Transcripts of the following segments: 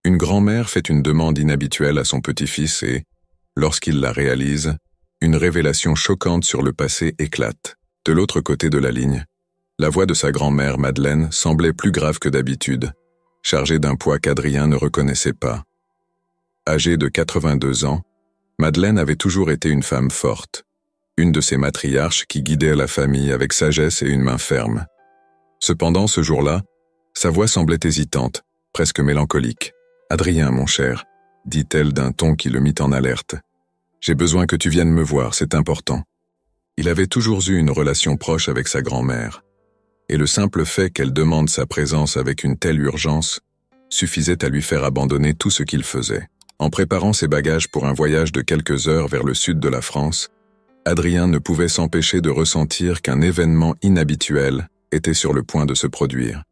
Une grand-mère fait une demande inhabituelle à son petit-fils et, lorsqu'il la réalise, une révélation choquante sur le passé éclate. De l'autre côté de la ligne, la voix de sa grand-mère Madeleine semblait plus grave que d'habitude, chargée d'un poids qu'Adrien ne reconnaissait pas. Âgée de 82 ans, Madeleine avait toujours été une femme forte, une de ces matriarches qui guidaient la famille avec sagesse et une main ferme. Cependant, ce jour-là, sa voix semblait hésitante, presque mélancolique. « Adrien, mon cher, » dit-elle d'un ton qui le mit en alerte. « J'ai besoin que tu viennes me voir, c'est important. » Il avait toujours eu une relation proche avec sa grand-mère, et le simple fait qu'elle demande sa présence avec une telle urgence suffisait à lui faire abandonner tout ce qu'il faisait. En préparant ses bagages pour un voyage de quelques heures vers le sud de la France, Adrien ne pouvait s'empêcher de ressentir qu'un événement inhabituel était sur le point de se produire.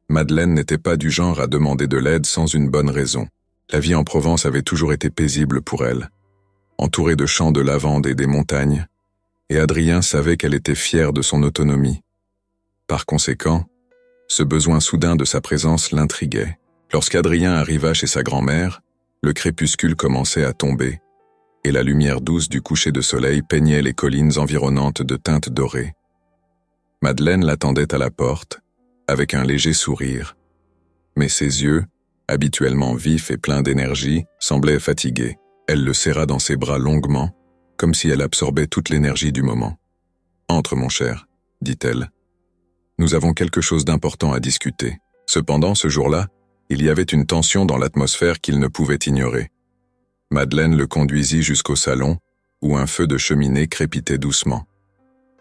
Madeleine n'était pas du genre à demander de l'aide sans une bonne raison. La vie en Provence avait toujours été paisible pour elle, entourée de champs de lavande et des montagnes, et Adrien savait qu'elle était fière de son autonomie. Par conséquent, ce besoin soudain de sa présence l'intriguait. Lorsqu'Adrien arriva chez sa grand-mère, le crépuscule commençait à tomber, et la lumière douce du coucher de soleil peignait les collines environnantes de teintes dorées. Madeleine l'attendait à la porte, avec un léger sourire, mais ses yeux, habituellement vifs et pleins d'énergie, semblaient fatigués. Elle le serra dans ses bras longuement, comme si elle absorbait toute l'énergie du moment. « Entre, mon cher, » dit-elle. « Nous avons quelque chose d'important à discuter. » Cependant, ce jour-là, il y avait une tension dans l'atmosphère qu'il ne pouvait ignorer. Madeleine le conduisit jusqu'au salon, où un feu de cheminée crépitait doucement.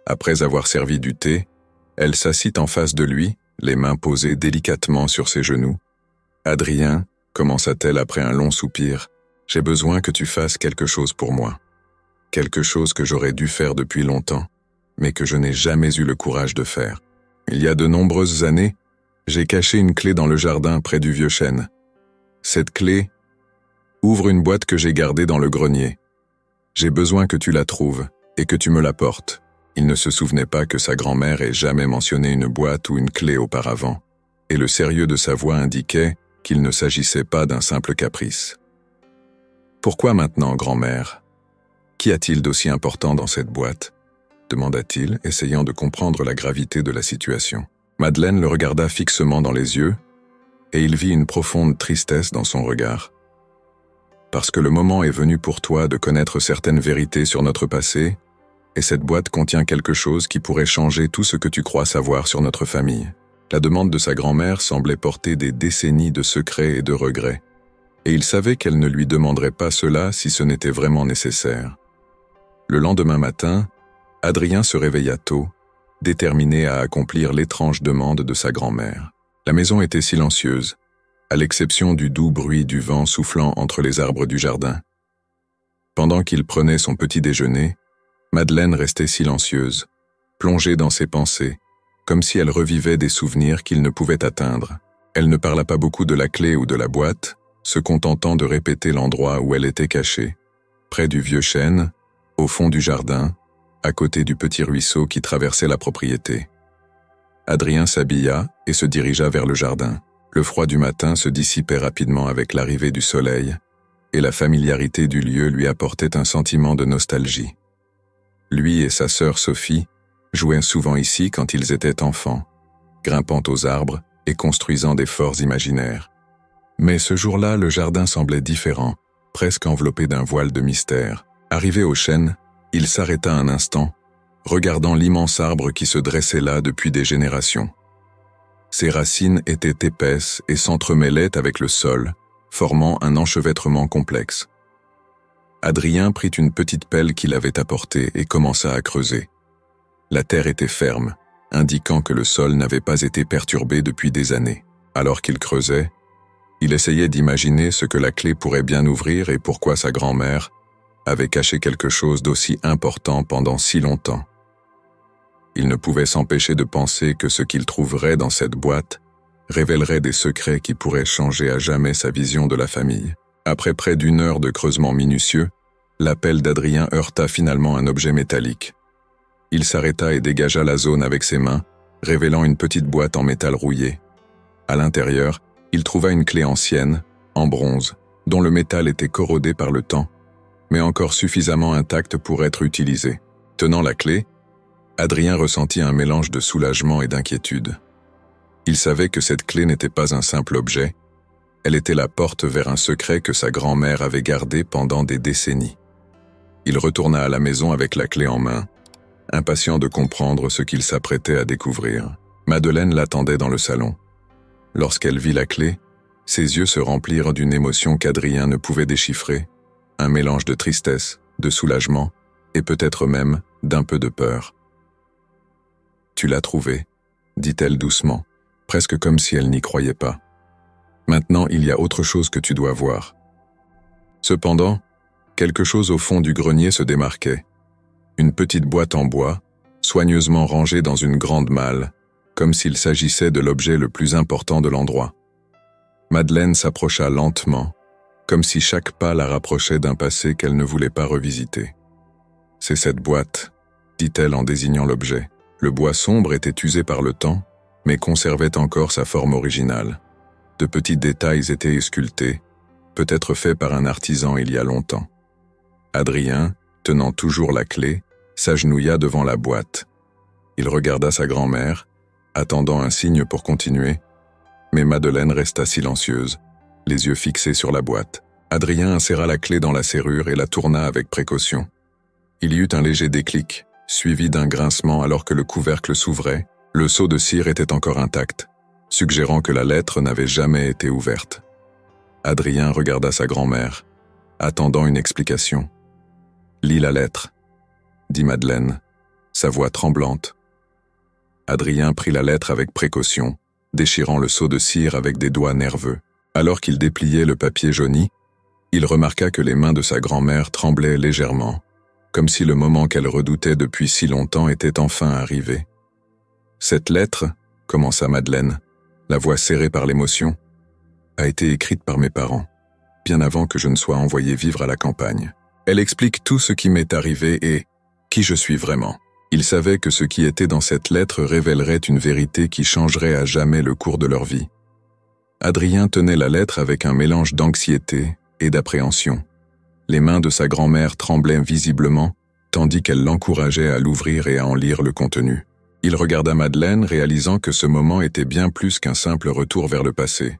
Après avoir servi du thé, elle s'assit en face de lui, les mains posées délicatement sur ses genoux. « Adrien, » commença-t-elle après un long soupir, « j'ai besoin que tu fasses quelque chose pour moi. Quelque chose que j'aurais dû faire depuis longtemps, mais que je n'ai jamais eu le courage de faire. Il y a de nombreuses années, j'ai caché une clé dans le jardin près du vieux chêne. Cette clé ouvre une boîte que j'ai gardée dans le grenier. J'ai besoin que tu la trouves et que tu me l'apportes. » Il ne se souvenait pas que sa grand-mère ait jamais mentionné une boîte ou une clé auparavant, et le sérieux de sa voix indiquait qu'il ne s'agissait pas d'un simple caprice. « Pourquoi maintenant, grand-mère ? Qu'y a-t-il d'aussi important dans cette boîte ?» demanda-t-il, essayant de comprendre la gravité de la situation. Madeleine le regarda fixement dans les yeux, et il vit une profonde tristesse dans son regard. « Parce que le moment est venu pour toi de connaître certaines vérités sur notre passé, et cette boîte contient quelque chose qui pourrait changer tout ce que tu crois savoir sur notre famille. » La demande de sa grand-mère semblait porter des décennies de secrets et de regrets, et il savait qu'elle ne lui demanderait pas cela si ce n'était vraiment nécessaire. Le lendemain matin, Adrien se réveilla tôt, déterminé à accomplir l'étrange demande de sa grand-mère. La maison était silencieuse, à l'exception du doux bruit du vent soufflant entre les arbres du jardin. Pendant qu'il prenait son petit déjeuner, Madeleine restait silencieuse, plongée dans ses pensées, comme si elle revivait des souvenirs qu'il ne pouvait atteindre. Elle ne parla pas beaucoup de la clé ou de la boîte, se contentant de répéter l'endroit où elle était cachée, près du vieux chêne, au fond du jardin, à côté du petit ruisseau qui traversait la propriété. Adrien s'habilla et se dirigea vers le jardin. Le froid du matin se dissipait rapidement avec l'arrivée du soleil, et la familiarité du lieu lui apportait un sentiment de nostalgie. Lui et sa sœur Sophie jouaient souvent ici quand ils étaient enfants, grimpant aux arbres et construisant des forts imaginaires. Mais ce jour-là, le jardin semblait différent, presque enveloppé d'un voile de mystère. Arrivé au chêne, il s'arrêta un instant, regardant l'immense arbre qui se dressait là depuis des générations. Ses racines étaient épaisses et s'entremêlaient avec le sol, formant un enchevêtrement complexe. Adrien prit une petite pelle qu'il avait apportée et commença à creuser. La terre était ferme, indiquant que le sol n'avait pas été perturbé depuis des années. Alors qu'il creusait, il essayait d'imaginer ce que la clé pourrait bien ouvrir et pourquoi sa grand-mère avait caché quelque chose d'aussi important pendant si longtemps. Il ne pouvait s'empêcher de penser que ce qu'il trouverait dans cette boîte révélerait des secrets qui pourraient changer à jamais sa vision de la famille. Après près d'une heure de creusement minutieux, la pelle d'Adrien heurta finalement un objet métallique. Il s'arrêta et dégagea la zone avec ses mains, révélant une petite boîte en métal rouillé. À l'intérieur, il trouva une clé ancienne, en bronze, dont le métal était corrodé par le temps, mais encore suffisamment intact pour être utilisé. Tenant la clé, Adrien ressentit un mélange de soulagement et d'inquiétude. Il savait que cette clé n'était pas un simple objet, elle était la porte vers un secret que sa grand-mère avait gardé pendant des décennies. Il retourna à la maison avec la clé en main, impatient de comprendre ce qu'il s'apprêtait à découvrir. Madeleine l'attendait dans le salon. Lorsqu'elle vit la clé, ses yeux se remplirent d'une émotion qu'Adrien ne pouvait déchiffrer, un mélange de tristesse, de soulagement et peut-être même d'un peu de peur. « Tu l'as trouvé », dit-elle doucement, presque comme si elle n'y croyait pas. « Maintenant, il y a autre chose que tu dois voir. » Cependant, quelque chose au fond du grenier se démarquait. Une petite boîte en bois, soigneusement rangée dans une grande malle, comme s'il s'agissait de l'objet le plus important de l'endroit. Madeleine s'approcha lentement, comme si chaque pas la rapprochait d'un passé qu'elle ne voulait pas revisiter. « C'est cette boîte », dit-elle en désignant l'objet. Le bois sombre était usé par le temps, mais conservait encore sa forme originale. De petits détails étaient sculptés, peut-être faits par un artisan il y a longtemps. Adrien, tenant toujours la clé, s'agenouilla devant la boîte. Il regarda sa grand-mère, attendant un signe pour continuer, mais Madeleine resta silencieuse, les yeux fixés sur la boîte. Adrien inséra la clé dans la serrure et la tourna avec précaution. Il y eut un léger déclic, suivi d'un grincement alors que le couvercle s'ouvrait, le seau de cire était encore intact, suggérant que la lettre n'avait jamais été ouverte. Adrien regarda sa grand-mère, attendant une explication. « Lis la lettre », dit Madeleine, sa voix tremblante. Adrien prit la lettre avec précaution, déchirant le seau de cire avec des doigts nerveux. Alors qu'il dépliait le papier jauni, il remarqua que les mains de sa grand-mère tremblaient légèrement, comme si le moment qu'elle redoutait depuis si longtemps était enfin arrivé. « Cette lettre, » commença Madeleine, la voix serrée par l'émotion, « a été écrite par mes parents, bien avant que je ne sois envoyé vivre à la campagne. Elle explique tout ce qui m'est arrivé et qui je suis vraiment. » Il savait que ce qui était dans cette lettre révélerait une vérité qui changerait à jamais le cours de leur vie. Adrien tenait la lettre avec un mélange d'anxiété et d'appréhension. Les mains de sa grand-mère tremblaient visiblement, tandis qu'elle l'encourageait à l'ouvrir et à en lire le contenu. Il regarda Madeleine, réalisant que ce moment était bien plus qu'un simple retour vers le passé.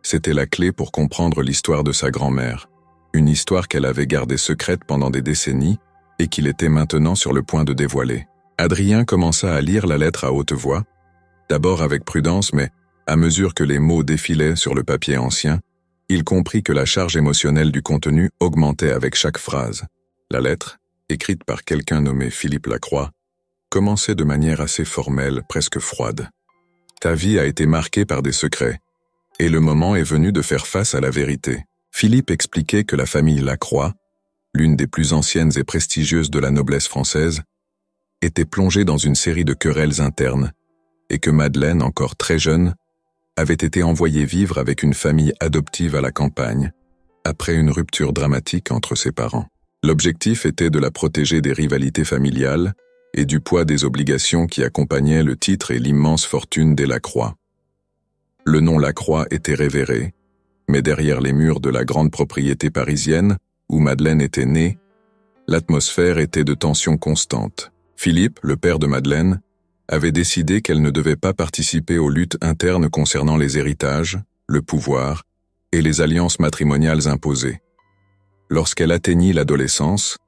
C'était la clé pour comprendre l'histoire de sa grand-mère, une histoire qu'elle avait gardée secrète pendant des décennies et qu'il était maintenant sur le point de dévoiler. Adrien commença à lire la lettre à haute voix, d'abord avec prudence, mais à mesure que les mots défilaient sur le papier ancien, il comprit que la charge émotionnelle du contenu augmentait avec chaque phrase. La lettre, écrite par quelqu'un nommé Philippe Lacroix, commençait de manière assez formelle, presque froide. « Ta vie a été marquée par des secrets, et le moment est venu de faire face à la vérité. » Philippe expliquait que la famille Lacroix, l'une des plus anciennes et prestigieuses de la noblesse française, était plongée dans une série de querelles internes, et que Madeleine, encore très jeune, avait été envoyée vivre avec une famille adoptive à la campagne, après une rupture dramatique entre ses parents. L'objectif était de la protéger des rivalités familiales et du poids des obligations qui accompagnaient le titre et l'immense fortune des Lacroix. Le nom Lacroix était révéré, mais derrière les murs de la grande propriété parisienne, où Madeleine était née, l'atmosphère était de tension constante. Philippe, le père de Madeleine, avait décidé qu'elle ne devait pas participer aux luttes internes concernant les héritages, le pouvoir et les alliances matrimoniales imposées. Lorsqu'elle atteignit l'adolescence,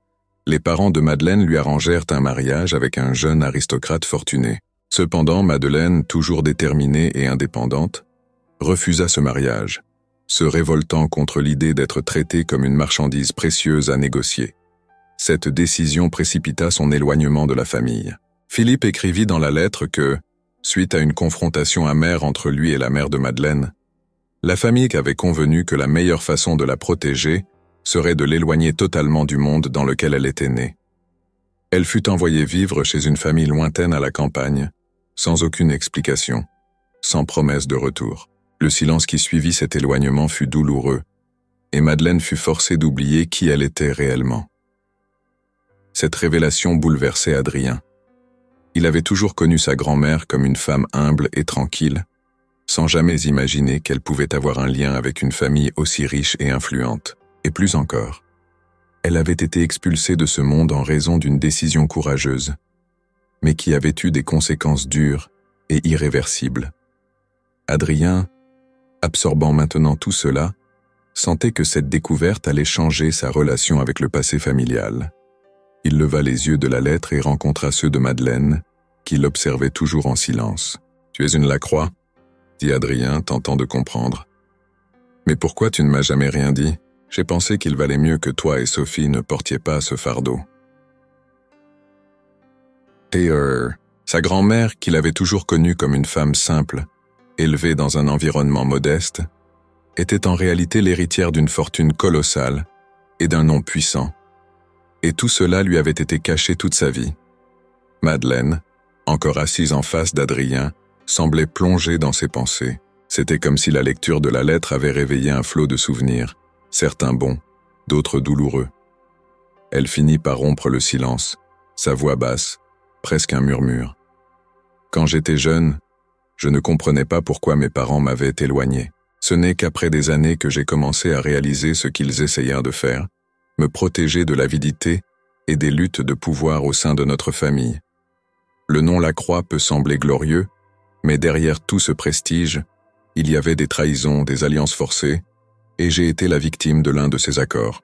les parents de Madeleine lui arrangèrent un mariage avec un jeune aristocrate fortuné. Cependant, Madeleine, toujours déterminée et indépendante, refusa ce mariage, se révoltant contre l'idée d'être traitée comme une marchandise précieuse à négocier. Cette décision précipita son éloignement de la famille. Philippe écrivit dans la lettre que, suite à une confrontation amère entre lui et la mère de Madeleine, la famille avait convenu que la meilleure façon de la protéger serait de l'éloigner totalement du monde dans lequel elle était née. Elle fut envoyée vivre chez une famille lointaine à la campagne, sans aucune explication, sans promesse de retour. Le silence qui suivit cet éloignement fut douloureux, et Madeleine fut forcée d'oublier qui elle était réellement. Cette révélation bouleversait Adrien. Il avait toujours connu sa grand-mère comme une femme humble et tranquille, sans jamais imaginer qu'elle pouvait avoir un lien avec une famille aussi riche et influente. Et plus encore, elle avait été expulsée de ce monde en raison d'une décision courageuse, mais qui avait eu des conséquences dures et irréversibles. Adrien, absorbant maintenant tout cela, sentait que cette découverte allait changer sa relation avec le passé familial. Il leva les yeux de la lettre et rencontra ceux de Madeleine, qui l'observait toujours en silence. « Tu es une Lacroix ?» dit Adrien, tentant de comprendre. « Mais pourquoi tu ne m'as jamais rien dit ? J'ai pensé qu'il valait mieux que toi et Sophie ne portiez pas ce fardeau. » Et sa grand-mère, qu'il avait toujours connue comme une femme simple, élevée dans un environnement modeste, était en réalité l'héritière d'une fortune colossale et d'un nom puissant. Et tout cela lui avait été caché toute sa vie. Madeleine, encore assise en face d'Adrien, semblait plongée dans ses pensées. C'était comme si la lecture de la lettre avait réveillé un flot de souvenirs, certains bons, d'autres douloureux. Elle finit par rompre le silence, sa voix basse, presque un murmure. « Quand j'étais jeune, je ne comprenais pas pourquoi mes parents m'avaient éloigné. Ce n'est qu'après des années que j'ai commencé à réaliser ce qu'ils essayèrent de faire, me protéger de l'avidité et des luttes de pouvoir au sein de notre famille. Le nom Lacroix peut sembler glorieux, mais derrière tout ce prestige, il y avait des trahisons, des alliances forcées, et j'ai été la victime de l'un de ces accords. »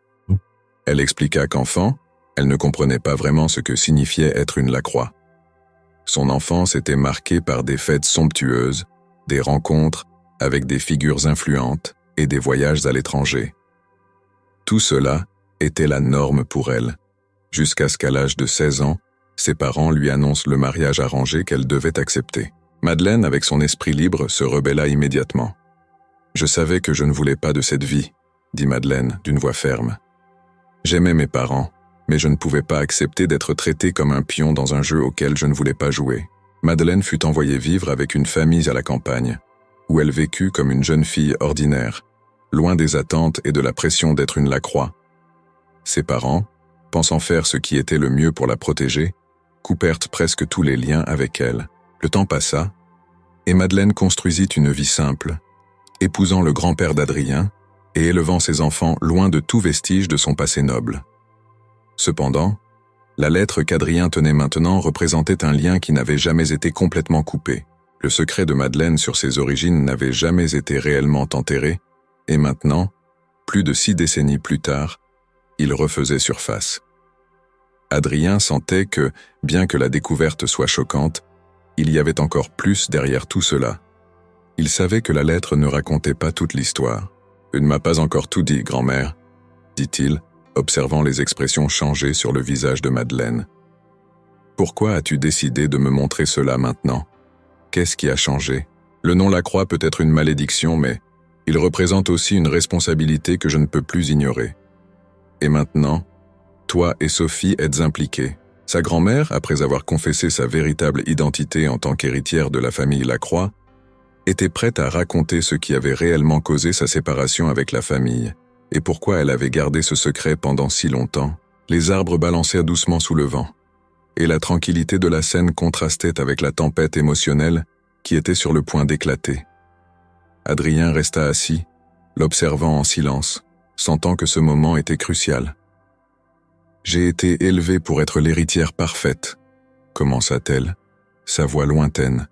Elle expliqua qu'enfant, elle ne comprenait pas vraiment ce que signifiait être une Lacroix. Son enfance était marquée par des fêtes somptueuses, des rencontres avec des figures influentes et des voyages à l'étranger. Tout cela était la norme pour elle, jusqu'à ce qu'à l'âge de 16 ans, ses parents lui annoncent le mariage arrangé qu'elle devait accepter. Madeleine, avec son esprit libre, se rebella immédiatement. « Je savais que je ne voulais pas de cette vie, » dit Madeleine d'une voix ferme. « J'aimais mes parents, mais je ne pouvais pas accepter d'être traitée comme un pion dans un jeu auquel je ne voulais pas jouer. » Madeleine fut envoyée vivre avec une famille à la campagne, où elle vécut comme une jeune fille ordinaire, loin des attentes et de la pression d'être une Lacroix. Ses parents, pensant faire ce qui était le mieux pour la protéger, coupèrent presque tous les liens avec elle. Le temps passa, et Madeleine construisit une vie simple, épousant le grand-père d'Adrien et élevant ses enfants loin de tout vestige de son passé noble. Cependant, la lettre qu'Adrien tenait maintenant représentait un lien qui n'avait jamais été complètement coupé. Le secret de Madeleine sur ses origines n'avait jamais été réellement enterré, et maintenant, plus de 6 décennies plus tard, il refaisait surface. Adrien sentait que, bien que la découverte soit choquante, il y avait encore plus derrière tout cela. Il savait que la lettre ne racontait pas toute l'histoire. « Tu ne m'as pas encore tout dit, grand-mère, » dit-il, observant les expressions changées sur le visage de Madeleine. « Pourquoi as-tu décidé de me montrer cela maintenant ? Qu'est-ce qui a changé ? Le nom Lacroix peut être une malédiction, mais il représente aussi une responsabilité que je ne peux plus ignorer. Et maintenant, toi et Sophie êtes impliqués. » Sa grand-mère, après avoir confessé sa véritable identité en tant qu'héritière de la famille Lacroix, était prête à raconter ce qui avait réellement causé sa séparation avec la famille, et pourquoi elle avait gardé ce secret pendant si longtemps. Les arbres balancèrent doucement sous le vent, et la tranquillité de la scène contrastait avec la tempête émotionnelle qui était sur le point d'éclater. Adrien resta assis, l'observant en silence, sentant que ce moment était crucial. « J'ai été élevée pour être l'héritière parfaite, » commença-t-elle, sa voix lointaine,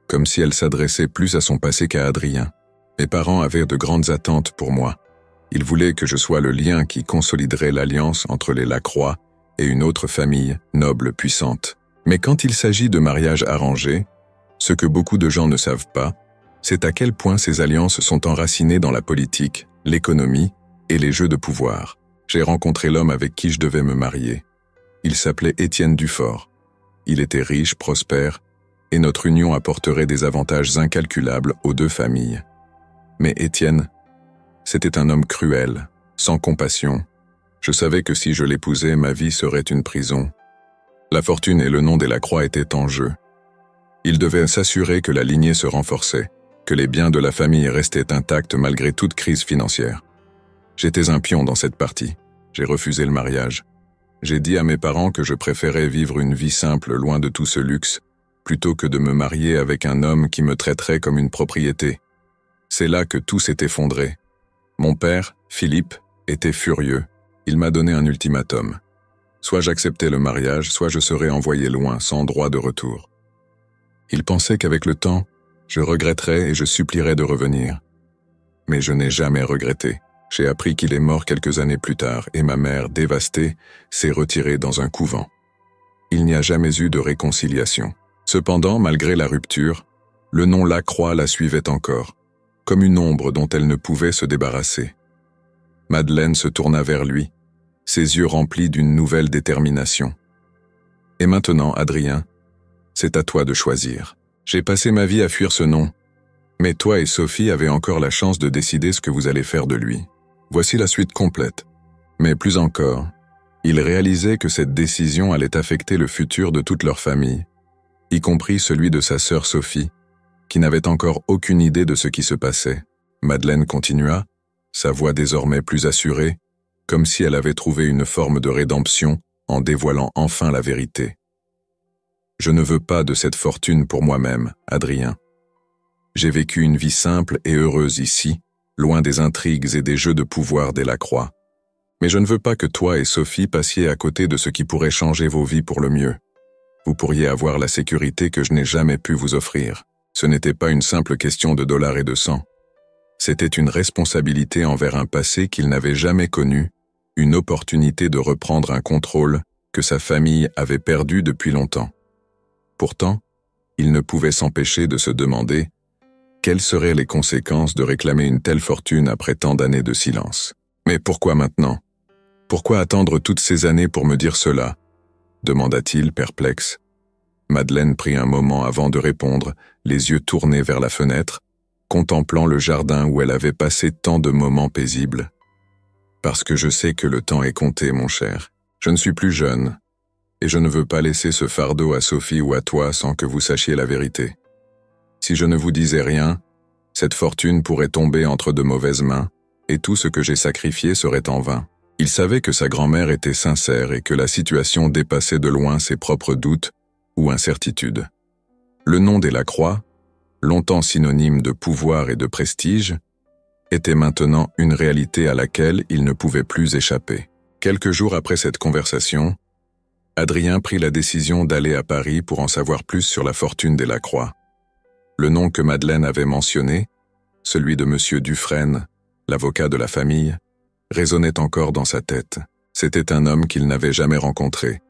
comme si elle s'adressait plus à son passé qu'à Adrien. « Mes parents avaient de grandes attentes pour moi. Ils voulaient que je sois le lien qui consoliderait l'alliance entre les Lacroix et une autre famille, noble, puissante. Mais quand il s'agit de mariage arrangé, ce que beaucoup de gens ne savent pas, c'est à quel point ces alliances sont enracinées dans la politique, l'économie et les jeux de pouvoir. J'ai rencontré l'homme avec qui je devais me marier. Il s'appelait Étienne Dufort. Il était riche, prospère, et notre union apporterait des avantages incalculables aux 2 familles. Mais Étienne, c'était un homme cruel, sans compassion. Je savais que si je l'épousais, ma vie serait une prison. La fortune et le nom des Lacroix étaient en jeu. Il devait s'assurer que la lignée se renforçait, que les biens de la famille restaient intacts malgré toute crise financière. J'étais un pion dans cette partie. J'ai refusé le mariage. J'ai dit à mes parents que je préférais vivre une vie simple loin de tout ce luxe, plutôt que de me marier avec un homme qui me traiterait comme une propriété. C'est là que tout s'est effondré. Mon père, Philippe, était furieux. Il m'a donné un ultimatum. Soit j'acceptais le mariage, soit je serais envoyé loin, sans droit de retour. Il pensait qu'avec le temps, je regretterais et je supplierais de revenir. Mais je n'ai jamais regretté. J'ai appris qu'il est mort quelques années plus tard et ma mère, dévastée, s'est retirée dans un couvent. Il n'y a jamais eu de réconciliation. Cependant, malgré la rupture, le nom Lacroix la suivait encore, comme une ombre dont elle ne pouvait se débarrasser. Madeleine se tourna vers lui, ses yeux remplis d'une nouvelle détermination. « Et maintenant, Adrien, c'est à toi de choisir. J'ai passé ma vie à fuir ce nom, mais toi et Sophie avez encore la chance de décider ce que vous allez faire de lui. Voici la suite complète. Mais plus encore, il réalisait que cette décision allait affecter le futur de toute leur famille, y compris celui de sa sœur Sophie, qui n'avait encore aucune idée de ce qui se passait. Madeleine continua, sa voix désormais plus assurée, comme si elle avait trouvé une forme de rédemption en dévoilant enfin la vérité. « Je ne veux pas de cette fortune pour moi-même, Adrien. J'ai vécu une vie simple et heureuse ici, loin des intrigues et des jeux de pouvoir des Lacroix. Mais je ne veux pas que toi et Sophie passiez à côté de ce qui pourrait changer vos vies pour le mieux. Vous pourriez avoir la sécurité que je n'ai jamais pu vous offrir. Ce n'était pas une simple question de dollars et de sang. C'était une responsabilité envers un passé qu'il n'avait jamais connu, une opportunité de reprendre un contrôle que sa famille avait perdu depuis longtemps. Pourtant, il ne pouvait s'empêcher de se demander quelles seraient les conséquences de réclamer une telle fortune après tant d'années de silence. Mais pourquoi maintenant? Pourquoi attendre toutes ces années pour me dire cela? Demanda-t-il, perplexe. Madeleine prit un moment avant de répondre, les yeux tournés vers la fenêtre, contemplant le jardin où elle avait passé tant de moments paisibles. Parce que je sais que le temps est compté, mon cher. Je ne suis plus jeune, et je ne veux pas laisser ce fardeau à Sophie ou à toi sans que vous sachiez la vérité. Si je ne vous disais rien, cette fortune pourrait tomber entre de mauvaises mains, et tout ce que j'ai sacrifié serait en vain. Il savait que sa grand-mère était sincère et que la situation dépassait de loin ses propres doutes ou incertitudes. Le nom des Lacroix, longtemps synonyme de pouvoir et de prestige, était maintenant une réalité à laquelle il ne pouvait plus échapper. Quelques jours après cette conversation, Adrien prit la décision d'aller à Paris pour en savoir plus sur la fortune des Lacroix. Le nom que Madeleine avait mentionné, celui de M. Dufresne, l'avocat de la famille, résonnait encore dans sa tête. C'était un homme qu'il n'avait jamais rencontré,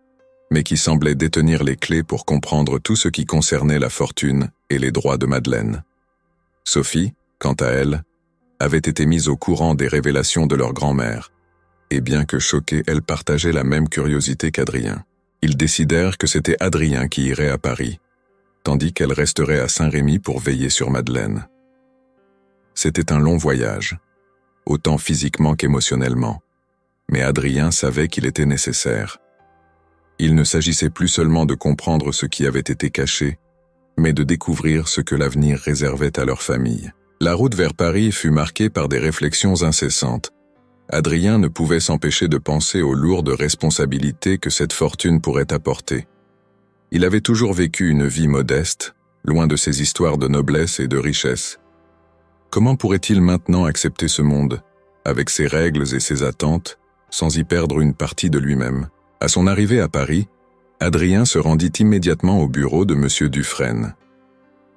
mais qui semblait détenir les clés pour comprendre tout ce qui concernait la fortune et les droits de Madeleine. Sophie, quant à elle, avait été mise au courant des révélations de leur grand-mère, et bien que choquée, elle partageait la même curiosité qu'Adrien. Ils décidèrent que c'était Adrien qui irait à Paris, tandis qu'elle resterait à Saint-Rémy pour veiller sur Madeleine. C'était un long voyage, autant physiquement qu'émotionnellement, mais Adrien savait qu'il était nécessaire. Il ne s'agissait plus seulement de comprendre ce qui avait été caché, mais de découvrir ce que l'avenir réservait à leur famille. La route vers Paris fut marquée par des réflexions incessantes. Adrien ne pouvait s'empêcher de penser aux lourdes responsabilités que cette fortune pourrait apporter. Il avait toujours vécu une vie modeste, loin de ces histoires de noblesse et de richesse. Comment pourrait-il maintenant accepter ce monde, avec ses règles et ses attentes, sans y perdre une partie de lui-même? À son arrivée à Paris, Adrien se rendit immédiatement au bureau de M. Dufresne.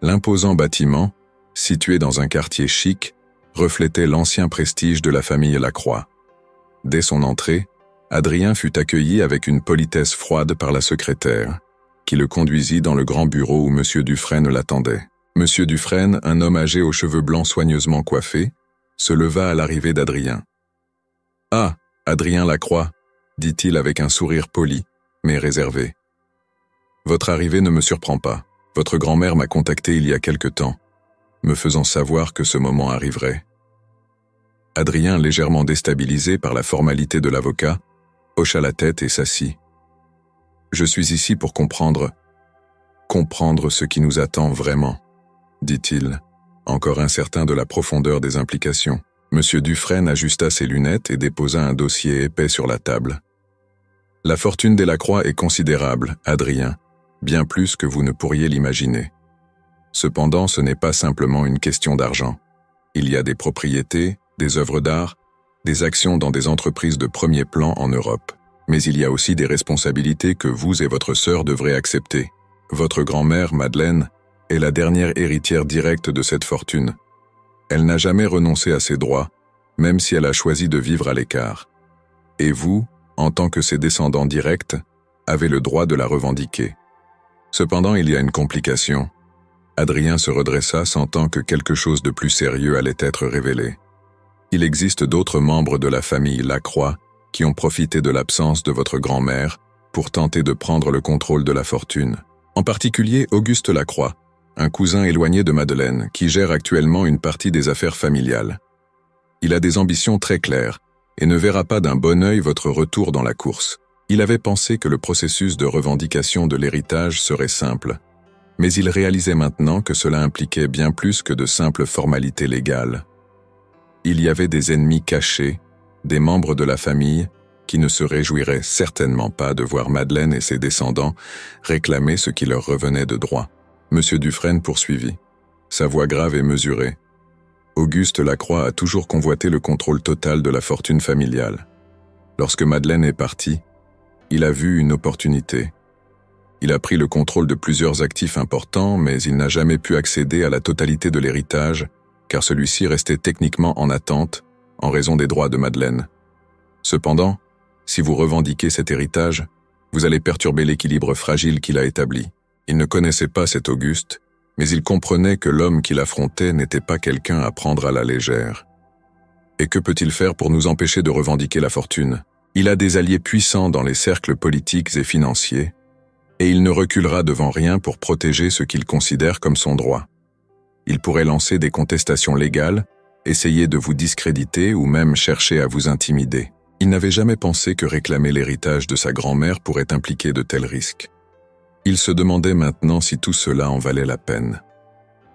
L'imposant bâtiment, situé dans un quartier chic, reflétait l'ancien prestige de la famille Lacroix. Dès son entrée, Adrien fut accueilli avec une politesse froide par la secrétaire, qui le conduisit dans le grand bureau où M. Dufresne l'attendait. M. Dufresne, un homme âgé aux cheveux blancs soigneusement coiffés, se leva à l'arrivée d'Adrien. « Ah, Adrien Lacroix », dit-il avec un sourire poli, mais réservé. « Votre arrivée ne me surprend pas. Votre grand-mère m'a contacté il y a quelque temps, me faisant savoir que ce moment arriverait. » Adrien, légèrement déstabilisé par la formalité de l'avocat, hocha la tête et s'assit. « Je suis ici pour comprendre ce qui nous attend vraiment, » dit-il, encore incertain de la profondeur des implications. M. Dufresne ajusta ses lunettes et déposa un dossier épais sur la table. « La fortune des Lacroix est considérable, Adrien, bien plus que vous ne pourriez l'imaginer. Cependant, ce n'est pas simplement une question d'argent. Il y a des propriétés, des œuvres d'art, des actions dans des entreprises de premier plan en Europe. Mais il y a aussi des responsabilités que vous et votre sœur devrez accepter. Votre grand-mère, Madeleine, est la dernière héritière directe de cette fortune. Elle n'a jamais renoncé à ses droits, même si elle a choisi de vivre à l'écart. Et vous, en tant que ses descendants directs, avez le droit de la revendiquer. Cependant, il y a une complication. Adrien se redressa, sentant que quelque chose de plus sérieux allait être révélé. Il existe d'autres membres de la famille Lacroix qui ont profité de l'absence de votre grand-mère pour tenter de prendre le contrôle de la fortune. En particulier Auguste Lacroix, un cousin éloigné de Madeleine, qui gère actuellement une partie des affaires familiales. Il a des ambitions très claires et ne verra pas d'un bon œil votre retour dans la course. Il avait pensé que le processus de revendication de l'héritage serait simple, mais il réalisait maintenant que cela impliquait bien plus que de simples formalités légales. Il y avait des ennemis cachés, des membres de la famille qui ne se réjouiraient certainement pas de voir Madeleine et ses descendants réclamer ce qui leur revenait de droit. Monsieur Dufresne poursuivit, sa voix grave et mesurée. Auguste Lacroix a toujours convoité le contrôle total de la fortune familiale. Lorsque Madeleine est partie, il a vu une opportunité. Il a pris le contrôle de plusieurs actifs importants, mais il n'a jamais pu accéder à la totalité de l'héritage, car celui-ci restait techniquement en attente, en raison des droits de Madeleine. Cependant, si vous revendiquez cet héritage, vous allez perturber l'équilibre fragile qu'il a établi. Il ne connaissait pas cet Auguste, mais il comprenait que l'homme qu'il affrontait n'était pas quelqu'un à prendre à la légère. Et que peut-il faire pour nous empêcher de revendiquer la fortune? Il a des alliés puissants dans les cercles politiques et financiers, et il ne reculera devant rien pour protéger ce qu'il considère comme son droit. Il pourrait lancer des contestations légales, essayer de vous discréditer ou même chercher à vous intimider. Il n'avait jamais pensé que réclamer l'héritage de sa grand-mère pourrait impliquer de tels risques. Il se demandait maintenant si tout cela en valait la peine.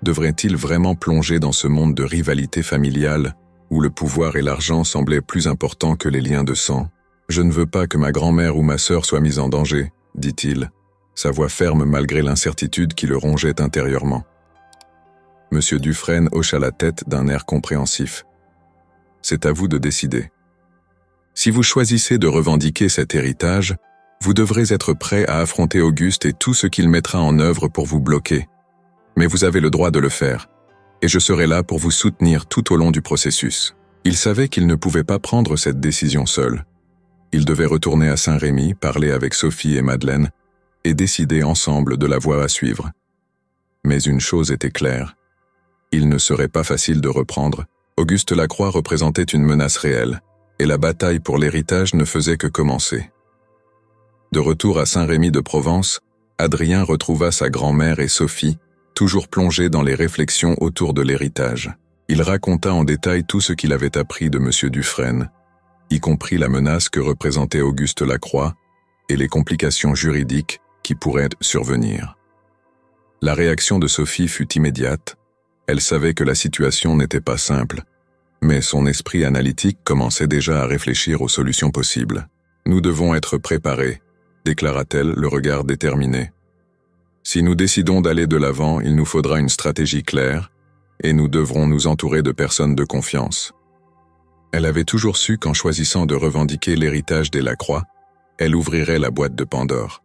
Devrait-il vraiment plonger dans ce monde de rivalité familiale où le pouvoir et l'argent semblaient plus importants que les liens de sang? « Je ne veux pas que ma grand-mère ou ma sœur soient mises en danger, » dit-il, sa voix ferme malgré l'incertitude qui le rongeait intérieurement. Monsieur Dufresne hocha la tête d'un air compréhensif. « C'est à vous de décider. Si vous choisissez de revendiquer cet héritage, vous devrez être prêt à affronter Auguste et tout ce qu'il mettra en œuvre pour vous bloquer. Mais vous avez le droit de le faire, et je serai là pour vous soutenir tout au long du processus. » Il savait qu'il ne pouvait pas prendre cette décision seul. Il devait retourner à Saint-Rémy, parler avec Sophie et Madeleine, et décider ensemble de la voie à suivre. Mais une chose était claire. Il ne serait pas facile de reprendre. Auguste Lacroix représentait une menace réelle, et la bataille pour l'héritage ne faisait que commencer. De retour à Saint-Rémy-de-Provence, Adrien retrouva sa grand-mère et Sophie, toujours plongées dans les réflexions autour de l'héritage. Il raconta en détail tout ce qu'il avait appris de Monsieur Dufresne, y compris la menace que représentait Auguste Lacroix et les complications juridiques qui pourraient survenir. La réaction de Sophie fut immédiate. Elle savait que la situation n'était pas simple, mais son esprit analytique commençait déjà à réfléchir aux solutions possibles. « Nous devons être préparés », déclara-t-elle, le regard déterminé. « Si nous décidons d'aller de l'avant, il nous faudra une stratégie claire, et nous devrons nous entourer de personnes de confiance. » Elle avait toujours su qu'en choisissant de revendiquer l'héritage des Lacroix, elle ouvrirait la boîte de Pandore.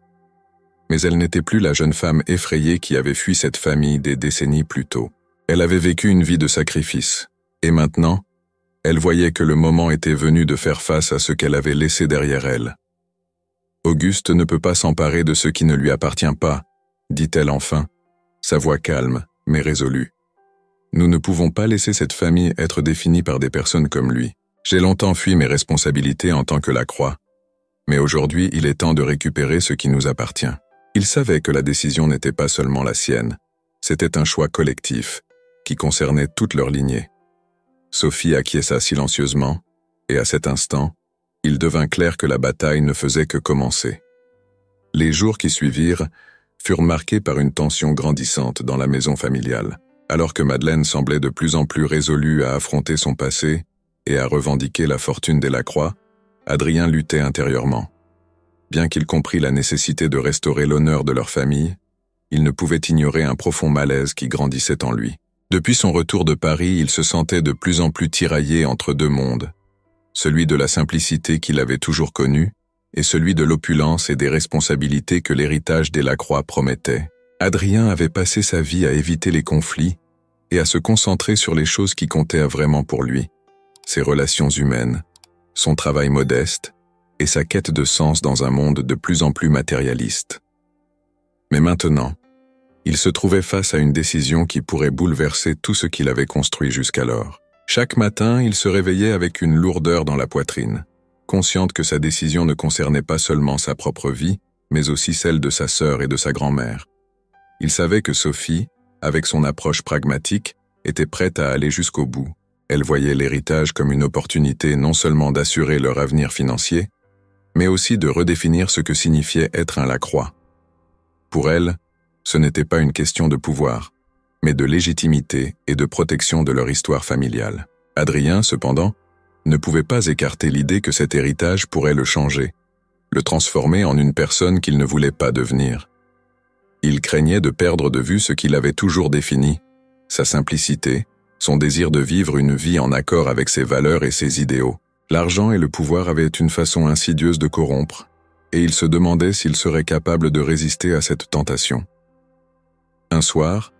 Mais elle n'était plus la jeune femme effrayée qui avait fui cette famille des décennies plus tôt. Elle avait vécu une vie de sacrifice, et maintenant, elle voyait que le moment était venu de faire face à ce qu'elle avait laissé derrière elle. « Auguste ne peut pas s'emparer de ce qui ne lui appartient pas, » dit-elle enfin, sa voix calme, mais résolue. « Nous ne pouvons pas laisser cette famille être définie par des personnes comme lui. J'ai longtemps fui mes responsabilités en tant que Lacroix, mais aujourd'hui il est temps de récupérer ce qui nous appartient. » Il savait que la décision n'était pas seulement la sienne, c'était un choix collectif, qui concernait toute leur lignée. Sophie acquiesça silencieusement, et à cet instant, il devint clair que la bataille ne faisait que commencer. Les jours qui suivirent furent marqués par une tension grandissante dans la maison familiale. Alors que Madeleine semblait de plus en plus résolue à affronter son passé et à revendiquer la fortune des Lacroix, Adrien luttait intérieurement. Bien qu'il comprît la nécessité de restaurer l'honneur de leur famille, il ne pouvait ignorer un profond malaise qui grandissait en lui. Depuis son retour de Paris, il se sentait de plus en plus tiraillé entre deux mondes, celui de la simplicité qu'il avait toujours connue et celui de l'opulence et des responsabilités que l'héritage des Lacroix promettait. Adrien avait passé sa vie à éviter les conflits et à se concentrer sur les choses qui comptaient vraiment pour lui, ses relations humaines, son travail modeste et sa quête de sens dans un monde de plus en plus matérialiste. Mais maintenant, il se trouvait face à une décision qui pourrait bouleverser tout ce qu'il avait construit jusqu'alors. Chaque matin, il se réveillait avec une lourdeur dans la poitrine, consciente que sa décision ne concernait pas seulement sa propre vie, mais aussi celle de sa sœur et de sa grand-mère. Il savait que Sophie, avec son approche pragmatique, était prête à aller jusqu'au bout. Elle voyait l'héritage comme une opportunité non seulement d'assurer leur avenir financier, mais aussi de redéfinir ce que signifiait être un Lacroix. Pour elle, ce n'était pas une question de pouvoir, mais de légitimité et de protection de leur histoire familiale. Adrien, cependant, ne pouvait pas écarter l'idée que cet héritage pourrait le changer, le transformer en une personne qu'il ne voulait pas devenir. Il craignait de perdre de vue ce qu'il avait toujours défini, sa simplicité, son désir de vivre une vie en accord avec ses valeurs et ses idéaux. L'argent et le pouvoir avaient une façon insidieuse de corrompre, et il se demandait s'il serait capable de résister à cette tentation. Un soir,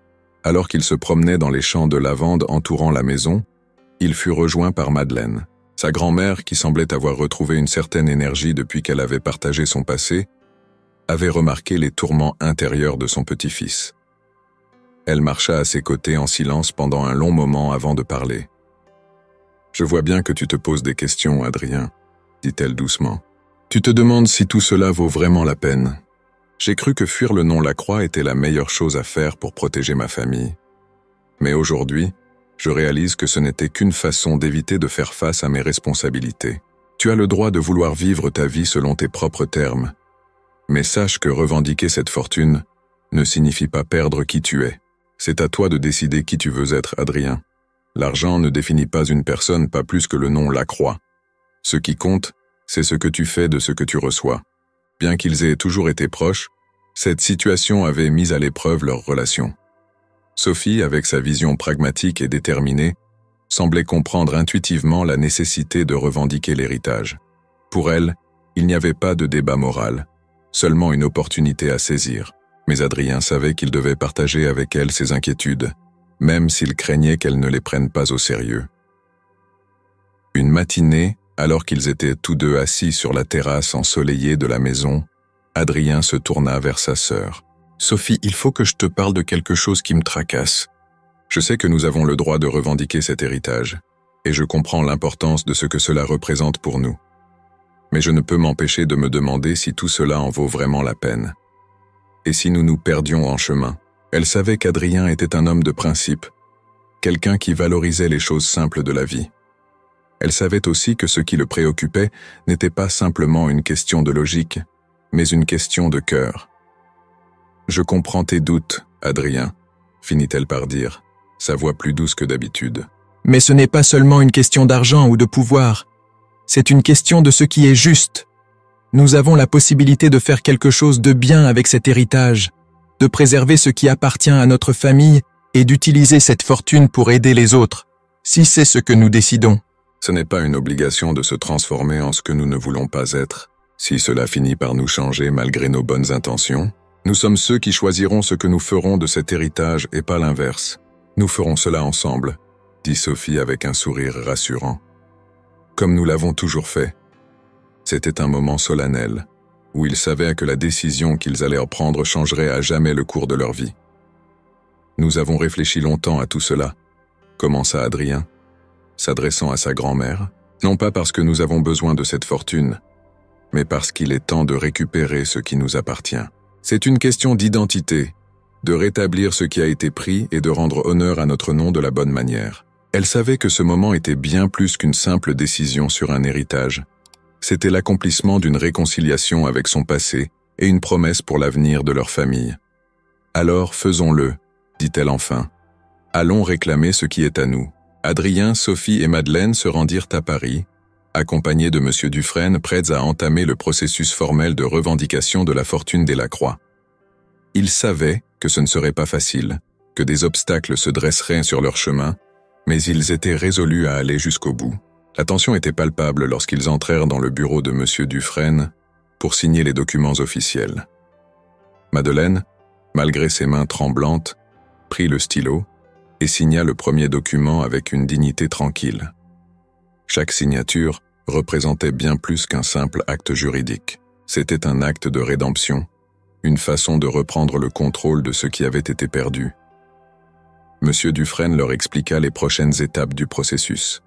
alors qu'il se promenait dans les champs de lavande entourant la maison, il fut rejoint par Madeleine. Sa grand-mère, qui semblait avoir retrouvé une certaine énergie depuis qu'elle avait partagé son passé, avait remarqué les tourments intérieurs de son petit-fils. Elle marcha à ses côtés en silence pendant un long moment avant de parler. « Je vois bien que tu te poses des questions, Adrien, » dit-elle doucement. « Tu te demandes si tout cela vaut vraiment la peine. J'ai cru que fuir le nom Lacroix était la meilleure chose à faire pour protéger ma famille. Mais aujourd'hui, je réalise que ce n'était qu'une façon d'éviter de faire face à mes responsabilités. Tu as le droit de vouloir vivre ta vie selon tes propres termes. Mais sache que revendiquer cette fortune ne signifie pas perdre qui tu es. C'est à toi de décider qui tu veux être, Adrien. L'argent ne définit pas une personne, pas plus que le nom Lacroix. Ce qui compte, c'est ce que tu fais de ce que tu reçois. Bien qu'ils aient toujours été proches, cette situation avait mis à l'épreuve leur relation. Sophie, avec sa vision pragmatique et déterminée, semblait comprendre intuitivement la nécessité de revendiquer l'héritage. Pour elle, il n'y avait pas de débat moral, seulement une opportunité à saisir. Mais Adrien savait qu'il devait partager avec elle ses inquiétudes, même s'il craignait qu'elle ne les prenne pas au sérieux. Une matinée, alors qu'ils étaient tous deux assis sur la terrasse ensoleillée de la maison, Adrien se tourna vers sa sœur. « Sophie, il faut que je te parle de quelque chose qui me tracasse. Je sais que nous avons le droit de revendiquer cet héritage, et je comprends l'importance de ce que cela représente pour nous. Mais je ne peux m'empêcher de me demander si tout cela en vaut vraiment la peine. Et si nous nous perdions en chemin ?» Elle savait qu'Adrien était un homme de principe, quelqu'un qui valorisait les choses simples de la vie. Elle savait aussi que ce qui le préoccupait n'était pas simplement une question de logique, mais une question de cœur. « Je comprends tes doutes, Adrien », finit-elle par dire, sa voix plus douce que d'habitude. « Mais ce n'est pas seulement une question d'argent ou de pouvoir, c'est une question de ce qui est juste. Nous avons la possibilité de faire quelque chose de bien avec cet héritage, de préserver ce qui appartient à notre famille et d'utiliser cette fortune pour aider les autres, si c'est ce que nous décidons. » Ce n'est pas une obligation de se transformer en ce que nous ne voulons pas être. Si cela finit par nous changer malgré nos bonnes intentions, nous sommes ceux qui choisirons ce que nous ferons de cet héritage et pas l'inverse. Nous ferons cela ensemble, dit Sophie avec un sourire rassurant. Comme nous l'avons toujours fait. C'était un moment solennel, où ils savaient que la décision qu'ils allaient prendre changerait à jamais le cours de leur vie. Nous avons réfléchi longtemps à tout cela, commença Adrien, s'adressant à sa grand-mère, non pas parce que nous avons besoin de cette fortune, mais parce qu'il est temps de récupérer ce qui nous appartient. C'est une question d'identité, de rétablir ce qui a été pris et de rendre honneur à notre nom de la bonne manière. Elle savait que ce moment était bien plus qu'une simple décision sur un héritage. C'était l'accomplissement d'une réconciliation avec son passé et une promesse pour l'avenir de leur famille. « Alors faisons-le », dit-elle enfin. « Allons réclamer ce qui est à nous. » Adrien, Sophie et Madeleine se rendirent à Paris, accompagnés de M. Dufresne, prêts à entamer le processus formel de revendication de la fortune des Lacroix. Ils savaient que ce ne serait pas facile, que des obstacles se dresseraient sur leur chemin, mais ils étaient résolus à aller jusqu'au bout. La tension était palpable lorsqu'ils entrèrent dans le bureau de M. Dufresne pour signer les documents officiels. Madeleine, malgré ses mains tremblantes, prit le stylo et signa le premier document avec une dignité tranquille. Chaque signature représentait bien plus qu'un simple acte juridique. C'était un acte de rédemption, une façon de reprendre le contrôle de ce qui avait été perdu. M. Dufresne leur expliqua les prochaines étapes du processus.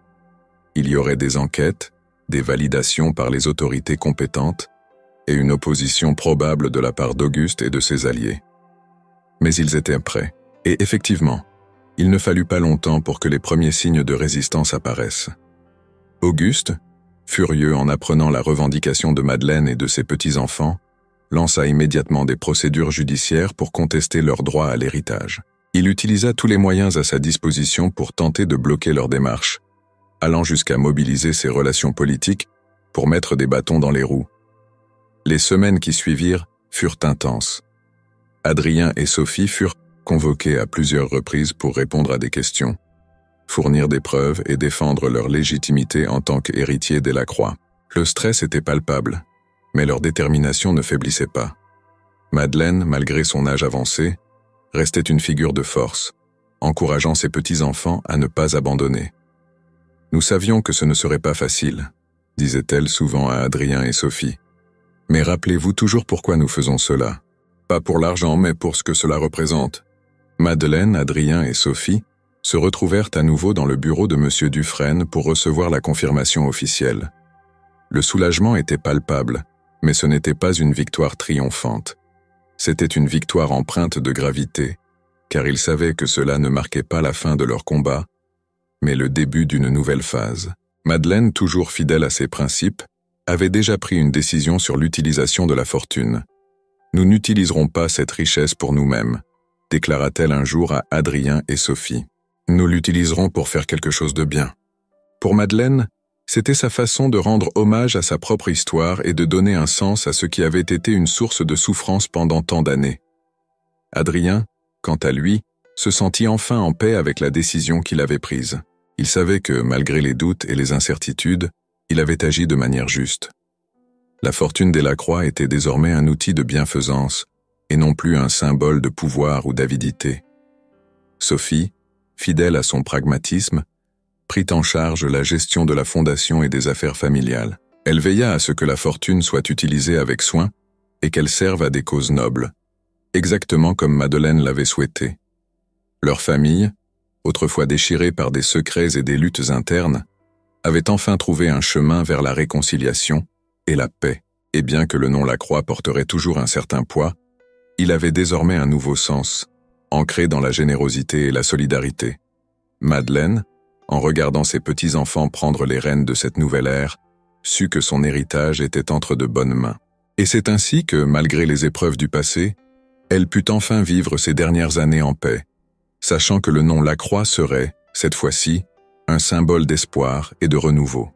Il y aurait des enquêtes, des validations par les autorités compétentes et une opposition probable de la part d'Auguste et de ses alliés. Mais ils étaient prêts. Et effectivement, il ne fallut pas longtemps pour que les premiers signes de résistance apparaissent. Auguste, furieux en apprenant la revendication de Madeleine et de ses petits-enfants, lança immédiatement des procédures judiciaires pour contester leur droit à l'héritage. Il utilisa tous les moyens à sa disposition pour tenter de bloquer leur démarche, allant jusqu'à mobiliser ses relations politiques pour mettre des bâtons dans les roues. Les semaines qui suivirent furent intenses. Adrien et Sophie furent convoqués à plusieurs reprises pour répondre à des questions, fournir des preuves et défendre leur légitimité en tant qu'héritiers des Lacroix. Le stress était palpable, mais leur détermination ne faiblissait pas. Madeleine, malgré son âge avancé, restait une figure de force, encourageant ses petits-enfants à ne pas abandonner. « Nous savions que ce ne serait pas facile », disait-elle souvent à Adrien et Sophie. « Mais rappelez-vous toujours pourquoi nous faisons cela. Pas pour l'argent, mais pour ce que cela représente. » Madeleine, Adrien et Sophie se retrouvèrent à nouveau dans le bureau de M. Dufresne pour recevoir la confirmation officielle. Le soulagement était palpable, mais ce n'était pas une victoire triomphante. C'était une victoire empreinte de gravité, car ils savaient que cela ne marquait pas la fin de leur combat, mais le début d'une nouvelle phase. Madeleine, toujours fidèle à ses principes, avait déjà pris une décision sur l'utilisation de la fortune. « Nous n'utiliserons pas cette richesse pour nous-mêmes », déclara-t-elle un jour à Adrien et Sophie. « Nous l'utiliserons pour faire quelque chose de bien. » Pour Madeleine, c'était sa façon de rendre hommage à sa propre histoire et de donner un sens à ce qui avait été une source de souffrance pendant tant d'années. Adrien, quant à lui, se sentit enfin en paix avec la décision qu'il avait prise. Il savait que, malgré les doutes et les incertitudes, il avait agi de manière juste. La fortune des Lacroix était désormais un outil de bienfaisance, et non plus un symbole de pouvoir ou d'avidité. Sophie, fidèle à son pragmatisme, prit en charge la gestion de la fondation et des affaires familiales. Elle veilla à ce que la fortune soit utilisée avec soin et qu'elle serve à des causes nobles, exactement comme Madeleine l'avait souhaité. Leur famille, autrefois déchirée par des secrets et des luttes internes, avait enfin trouvé un chemin vers la réconciliation et la paix, et bien que le nom Lacroix porterait toujours un certain poids, il avait désormais un nouveau sens, ancré dans la générosité et la solidarité. Madeleine, en regardant ses petits-enfants prendre les rênes de cette nouvelle ère, sut que son héritage était entre de bonnes mains. Et c'est ainsi que, malgré les épreuves du passé, elle put enfin vivre ses dernières années en paix, sachant que le nom Lacroix serait, cette fois-ci, un symbole d'espoir et de renouveau.